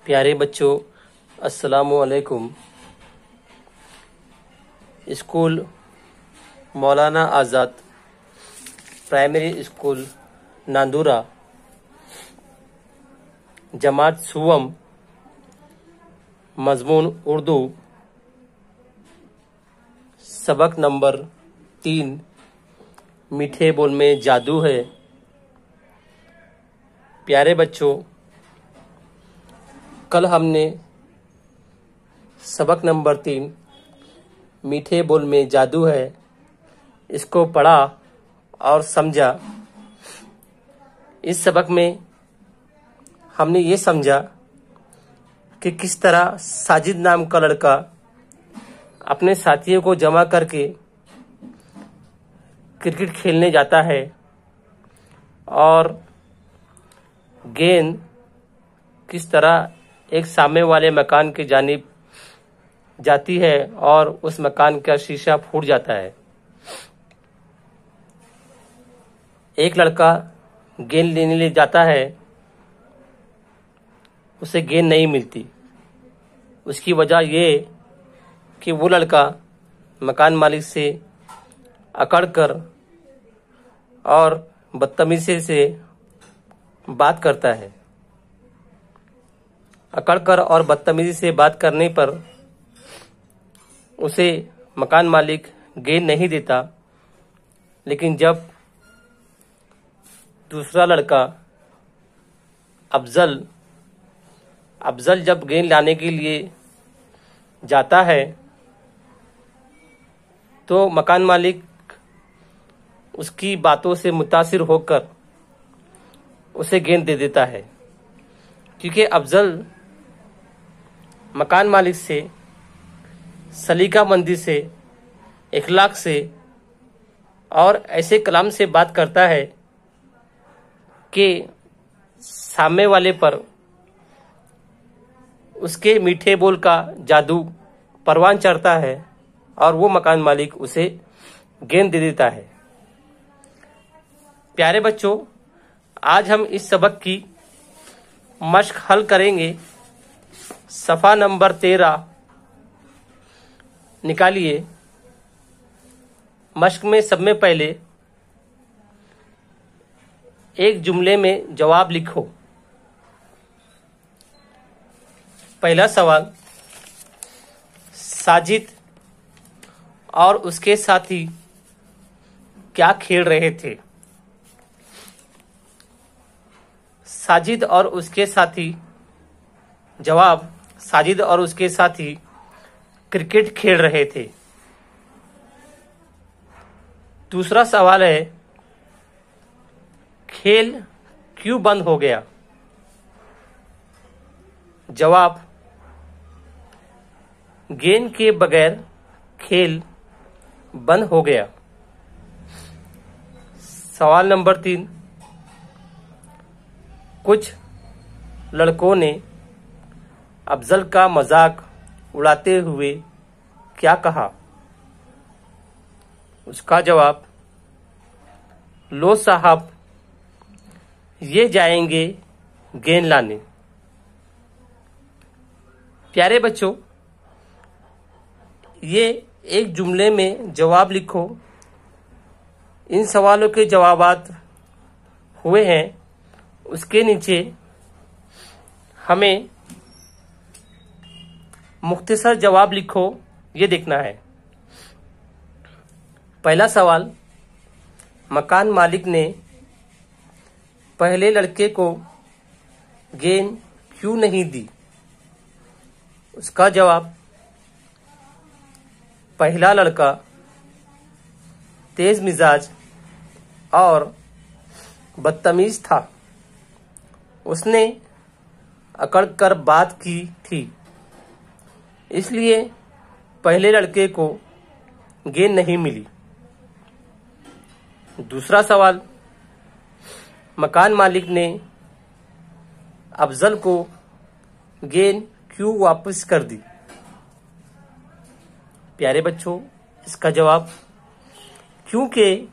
प्यारे बच्चों, अस्सलामु अलैकुम। स्कूल मौलाना आज़ाद प्राइमरी स्कूल नांदूरा, जमात सुवम, मजमून उर्दू, सबक नंबर 3, मीठे बोल में जादू है। प्यारे बच्चों, कल हमने सबक नंबर 3, मीठे बोल में जादू है, इसको पढ़ा और समझा। इस सबक में हमने ये समझा कि किस तरह साजिद नाम का लड़का अपने साथियों को जमा करके क्रिकेट खेलने जाता है और गेंद किस तरह एक सामने वाले मकान की जानिब जाती है और उस मकान का शीशा फूट जाता है। एक लड़का गेंद लेने ले जाता है, उसे गेंद नहीं मिलती। उसकी वजह ये कि वो लड़का मकान मालिक से अकड़कर और बदतमीजी से बात करता है। अकड़कर और बदतमीजी से बात करने पर उसे मकान मालिक गेंद नहीं देता। लेकिन जब दूसरा लड़का अफजल जब गेंद लाने के लिए जाता है तो मकान मालिक उसकी बातों से मुतासिर होकर उसे गेंद दे देता है, क्योंकि अफजल मकान मालिक से सलीकामंदी से, इखलाक से और ऐसे कलाम से बात करता है कि सामने वाले पर उसके मीठे बोल का जादू परवान चढ़ता है और वो मकान मालिक उसे गेंद दे देता है। प्यारे बच्चों, आज हम इस सबक की मश्क हल करेंगे। सफ़ा नंबर 13 निकालिए। मश्क में सब में पहले एक जुमले में जवाब लिखो। पहला सवाल, साजिद और उसके साथी क्या खेल रहे थे? साजिद और उसके साथी, जवाब, साजिद और उसके साथी क्रिकेट खेल रहे थे। दूसरा सवाल है, खेल क्यों बंद हो गया? जवाब, गेंद के बगैर खेल बंद हो गया। सवाल नंबर 3, कुछ लड़कों ने अफजल का मजाक उड़ाते हुए क्या कहा? उसका जवाब, लो साहब, ये जाएंगे गेंद लाने। प्यारे बच्चों, ये एक जुमले में जवाब लिखो। इन सवालों के जवाबात हुए हैं, उसके नीचे हमें मुख्तसर जवाब लिखो, ये देखना है। पहला सवाल, मकान मालिक ने पहले लड़के को गेंद क्यों नहीं दी? उसका जवाब, पहला लड़का तेज मिजाज और बदतमीज था। उसने अकड़ कर बात की थी, इसलिए पहले लड़के को गेंद नहीं मिली। दूसरा सवाल, मकान मालिक ने अफजल को गेंद क्यों वापस कर दी? प्यारे बच्चों, इसका जवाब, क्योंकि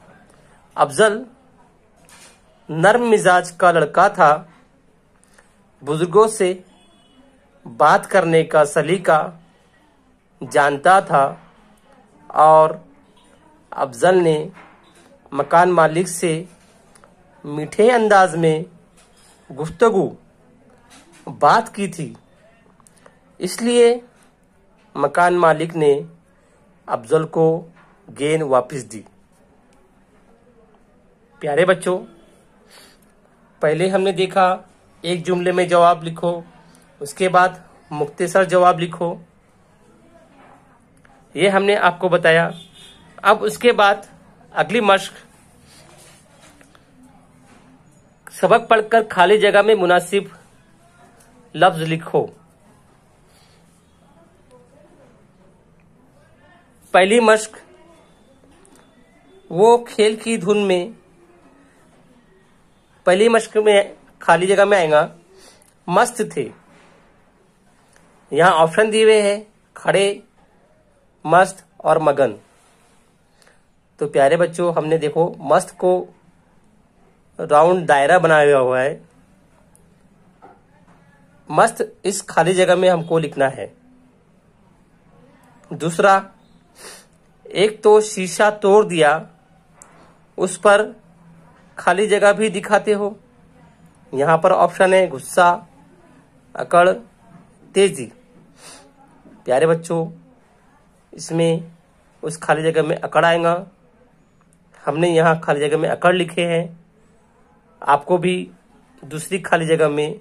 अफजल नर्म मिजाज का लड़का था, बुजुर्गों से बात करने का सलीका जानता था और अफजल ने मकान मालिक से मीठे अंदाज में गुफ्तगू बात की थी, इसलिए मकान मालिक ने अफजल को गेंद वापस दी। प्यारे बच्चों, पहले हमने देखा एक जुमले में जवाब लिखो, उसके बाद मुख्तसर जवाब लिखो, ये हमने आपको बताया। अब उसके बाद अगली मश्क, सबक पढ़कर खाली जगह में मुनासिब लफ्ज लिखो। पहली मश्क, वो खेल की धुन में, पहली मश्क में खाली जगह में आएगा मस्त थे। यहां ऑप्शन दिए हुए हैं खड़े, मस्त और मगन। तो प्यारे बच्चों, हमने देखो मस्त को राउंड दायरा बनाया हुआ है, मस्त इस खाली जगह में हमको लिखना है। दूसरा, एक तो शीशा तोड़ दिया, उस पर खाली जगह भी दिखाते हो। यहां पर ऑप्शन है गुस्सा, अकड़, तेजी। प्यारे बच्चों, इसमें उस खाली जगह में अकड़ आएगा। हमने यहाँ खाली जगह में अकड़ लिखे हैं, आपको भी दूसरी खाली जगह में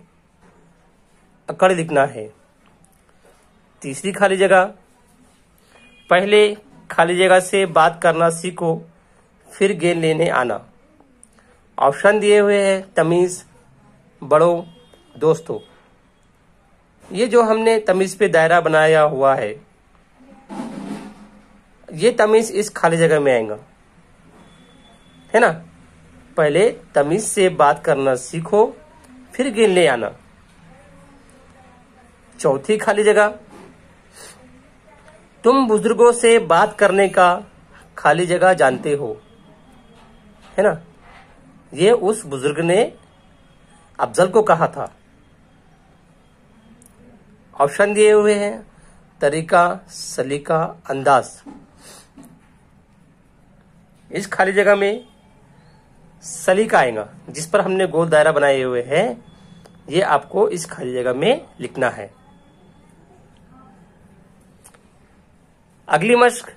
अकड़ लिखना है। तीसरी खाली जगह, पहले खाली जगह से बात करना सीखो, फिर गेंद लेने आना। ऑप्शन दिए हुए हैं तमीज, बड़ों, दोस्तों। ये जो हमने तमीज पे दायरा बनाया हुआ है, ये तमीज इस खाली जगह में आएगा, है ना। पहले तमीज से बात करना सीखो, फिर गेंद ले आना। चौथी खाली जगह, तुम बुजुर्गों से बात करने का खाली जगह जानते हो, है ना। ये उस बुजुर्ग ने अफजल को कहा था। ऑप्शन दिए हुए हैं तरीका, सलीका, अंदाज। इस खाली जगह में सलीका आएगा, जिस पर हमने गोल दायरा बनाए हुए हैं, ये आपको इस खाली जगह में लिखना है। अगली मश्क,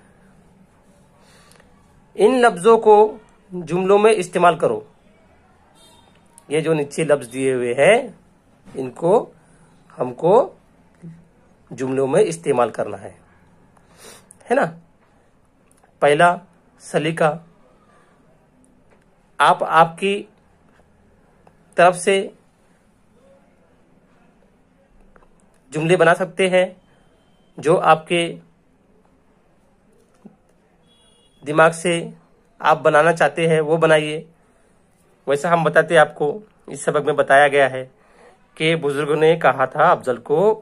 इन लफ्जों को जुमलों में इस्तेमाल करो। ये जो नीचे लफ्ज दिए हुए हैं, इनको हमको जुमलों में इस्तेमाल करना है ना। पहला सलीका, आप आपकी तरफ से जुमले बना सकते हैं, जो आपके दिमाग से आप बनाना चाहते हैं वो बनाइए। वैसा हम बताते हैं, आपको इस सबक में बताया गया है कि बुजुर्गों ने कहा था अफजल को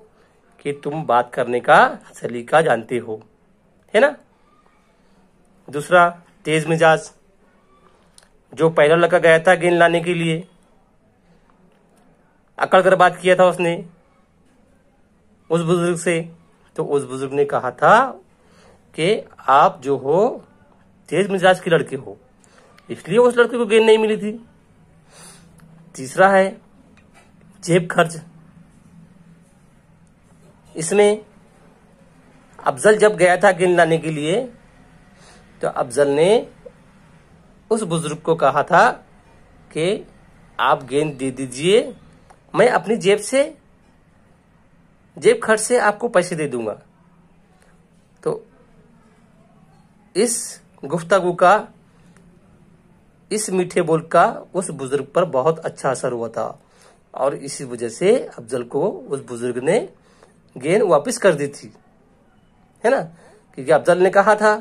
कि तुम बात करने का सलीका जानते हो, है ना। दूसरा, तेज मिजाज, जो पहला लड़का गया था गेंद लाने के लिए, अकड़ कर बात किया था उसने उस बुजुर्ग से, तो उस बुजुर्ग ने कहा था कि आप जो हो तेज मिजाज के लड़के हो, इसलिए उस लड़के को गेंद नहीं मिली थी। तीसरा है जेब खर्च। इसमें अफजल जब गया था गेंद लाने के लिए, तो अफजल ने उस बुजुर्ग को कहा था कि आप गेंद दे दीजिए, मैं अपनी जेब खर्च से आपको पैसे दे दूंगा। तो इस गुफ्तगू का, इस मीठे बोल का उस बुजुर्ग पर बहुत अच्छा असर हुआ था, और इसी वजह से अफजल को उस बुजुर्ग ने गेंद वापस कर दी थी, है ना। क्योंकि अफजल ने कहा था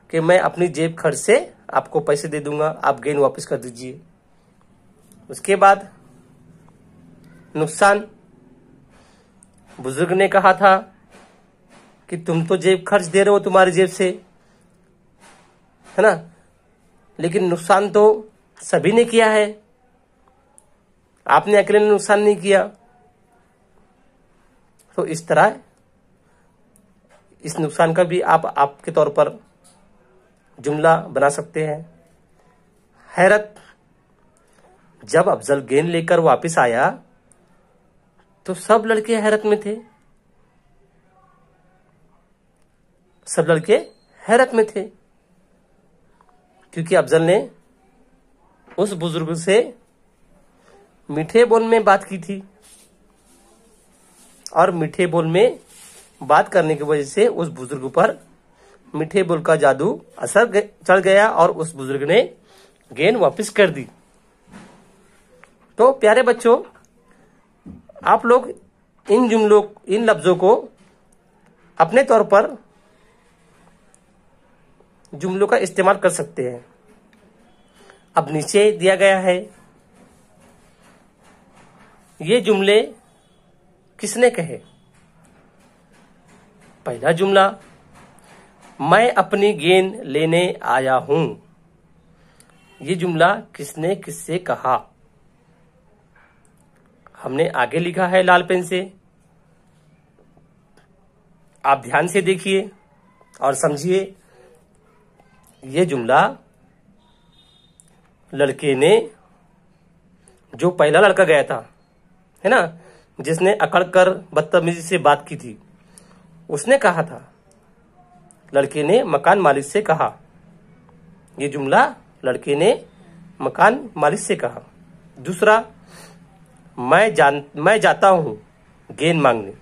कि मैं अपनी जेब खर्च से आपको पैसे दे दूंगा, आप गेंद वापस कर दीजिए। उसके बाद नुकसान, बुजुर्ग ने कहा था कि तुम तो जेब खर्च दे रहे हो तुम्हारी जेब से, है ना, लेकिन नुकसान तो सभी ने किया है, आपने अकेले ने नुकसान नहीं किया। तो इस तरह इस नुकसान का भी आप आपके तौर पर जुमला बना सकते हैं। हैरत, जब अफजल गेंद लेकर वापस आया तो सब लड़के हैरत में थे। सब लड़के हैरत में थे क्योंकि अफजल ने उस बुजुर्ग से मीठे बोल में बात की थी और मीठे बोल में बात करने की वजह से उस बुजुर्ग पर मीठे बोल का जादू असर चढ़ गया और उस बुजुर्ग ने गेंद वापस कर दी। तो प्यारे बच्चों, आप लोग इन लफ्जों को अपने तौर पर जुमलों का इस्तेमाल कर सकते हैं। अब नीचे दिया गया है, ये जुमले किसने कहे। पहला जुमला, मैं अपनी गेंद लेने आया हूं। ये जुमला किसने किससे कहा। हमने आगे लिखा है लाल पेन से, आप ध्यान से देखिए और समझिए। ये जुमला लड़के ने, जो पहला लड़का गया था, है ना, जिसने अकड़ कर बदतमीजी से बात की थी, उसने कहा था। लड़के ने मकान मालिक से कहा। ये जुमला लड़के ने मकान मालिक से कहा। दूसरा, मैं जाता हूं गेंद मांगने।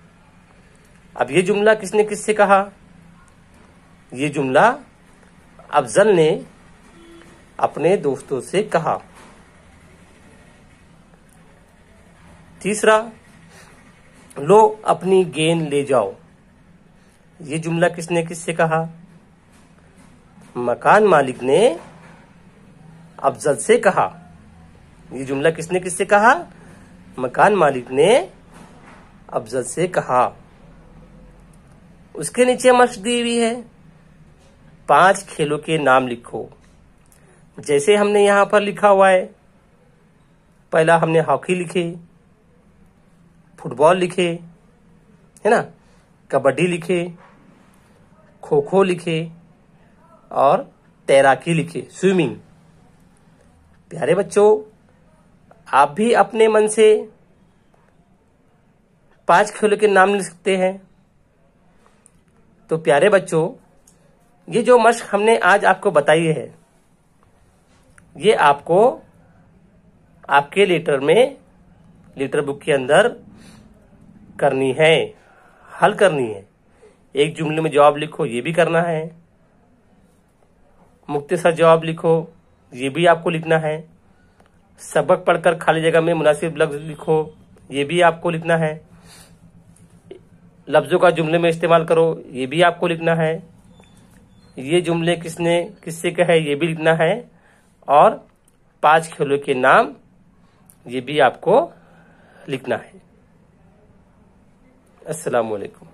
अब ये जुमला किसने किससे कहा। ये जुमला अफजल ने अपने दोस्तों से कहा। तीसरा, लो अपनी गेंद ले जाओ। ये जुमला किसने किससे कहा। मकान मालिक ने अफजल से कहा। ये जुमला किसने किससे कहा। मकान मालिक ने अफजल से कहा। उसके नीचे मशक दी हुई है, 5 खेलों के नाम लिखो। जैसे हमने यहां पर लिखा हुआ है, पहला हमने हॉकी लिखे, फुटबॉल लिखे, है ना, कबड्डी लिखे, खो खो लिखे और तैराकी लिखे, स्विमिंग। प्यारे बच्चों, आप भी अपने मन से 5 खेलों के नाम लिख सकते हैं। तो प्यारे बच्चों, ये जो मशक हमने आज आपको बताई है, ये आपको आपके लेटर बुक के अंदर करनी है, हल करनी है। एक जुमले में जवाब लिखो, ये भी करना है। मुख्तसर जवाब लिखो, ये भी आपको लिखना है। सबक पढ़कर खाली जगह में मुनासिब लफ्ज लिखो, ये भी आपको लिखना है। लफ्जों का जुमले में इस्तेमाल करो, ये भी आपको लिखना है। ये जुमले किसने किससे कहे, ये भी लिखना है। और 5 खेलों के नाम, ये भी आपको लिखना है। अस्सलाम वालेकुम।